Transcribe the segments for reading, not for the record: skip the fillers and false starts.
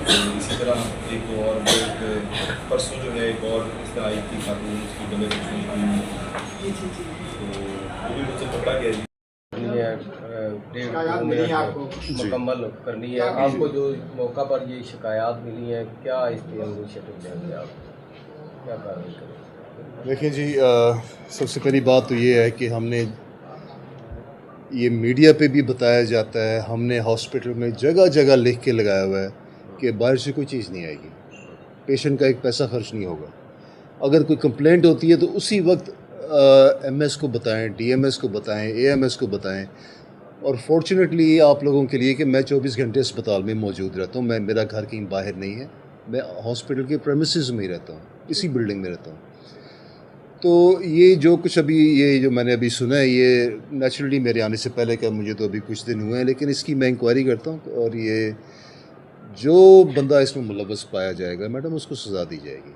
इसी तरह एक और परसों जो है एक और इस तरह आई थी खातून, उसकी गले में सुई हुई, तो वो भी मुझसे पकड़ा गया जी। डेढ़ 2 मिनट मुकम्मल करनी है आपको। जो मौका पर ये शिकायत मिली है, क्या इस पर इनिशिएटिव लेंगे आप, क्या कार्रवाई करेंगे? देखिए जी, सबसे पहली बात तो ये है कि हमने ये मीडिया पे भी बताया जाता है, हमने हॉस्पिटल में जगह जगह लिख के लगाया हुआ है कि बाहर से कोई चीज़ नहीं आएगी, पेशेंट का एक पैसा खर्च नहीं होगा। अगर कोई कंप्लेंट होती है तो उसी वक्त एमएस को बताएं, डीएमएस को बताएं, एएमएस को बताएं। और फॉर्चुनेटली आप लोगों के लिए कि मैं 24 घंटे अस्पताल में मौजूद रहता हूँ। मेरा घर कहीं बाहर नहीं है, मैं हॉस्पिटल के प्रेमिसेस में ही रहता हूँ, इसी बिल्डिंग में रहता हूँ। तो ये जो कुछ अभी ये जो मैंने अभी सुना है, ये नेचुरली मेरे आने से पहले का, मुझे तो अभी कुछ दिन हुए हैं, लेकिन इसकी मैं इंक्वायरी करता हूँ और ये जो बंदा इसमें मुलव्वस पाया जाएगा मैडम, उसको सज़ा दी जाएगी,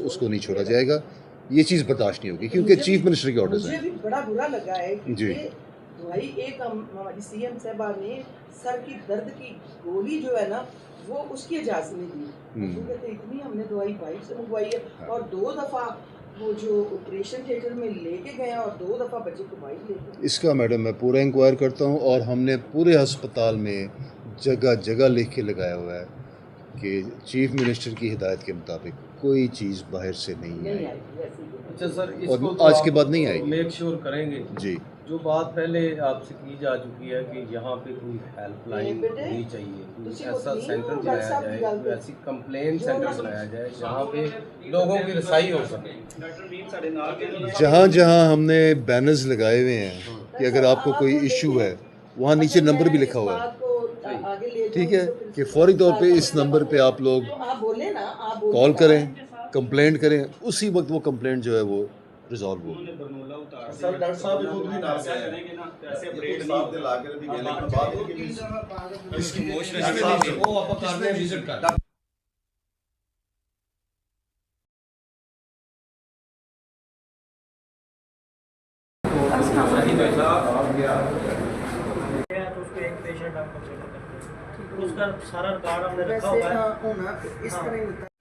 उसको नहीं छोड़ा जाएगा। ये चीज़ बर्दाश्त नहीं होगी क्योंकि चीफ मिनिस्टर के ऑर्डर्स हैं। मुझे भी बड़ा बुरा लगा है कि जी। भाई एक हमारी सीएम साहबा ने सर की दर्द की गोली जो है ना वो उसकी इजाजत नहीं दी। तो कहते इतनी हमने दवाई बाहर से मंगवाई है और 2 दफ़ा वो जो ऑपरेशन थिएटर में लेके गए और 2 दफ़ा बच्चे को बाहर लेके। इसका मैडम मैं पूरा इंक्वायर करता हूँ और हमने पूरे अस्पताल में जगह जगह लिख के लगाया हुआ है कि चीफ मिनिस्टर की हिदायत के मुताबिक कोई चीज़ बाहर से नहीं आई। अच्छा सर, इसको और तो आज के बाद नहीं आएगी। मेक श्योर करेंगे जी। जो बात पहले आपसे की जा चुकी है कि यहाँ पे कोई हेल्पलाइन होनी चाहिए, कोई ऐसा सेंटर बनाया जाए, कोई ऐसी कंप्लेंट सेंटर बनाया जाए जहाँ पे लोगों की रसाई हो सके। जहाँ जहाँ हमने बैनर्स लगाए हुए हैं कि अगर आपको कोई इशू है, वहाँ नीचे नंबर भी लिखा हुआ है, ठीक है, कि फौरी तौर पे इस नंबर पे आप लोग कॉल करें, कंप्लेंट करें, उसी वक्त वो कंप्लेंट जो है वो रिजॉल्व हो। सर डॉक्टर साहब भी खुद भी ना करेंगे ना, ऐसे अपडेट साहब दे ला के दी गए, लेकिन बात है कि इसकी मोशन वो आप करने विजिट कर तो उसको एक पेशेंट आपको चेक करते हैं, उसका सारा कार्ड हमने रखा हुआ है। होना इस तरह ही होता है।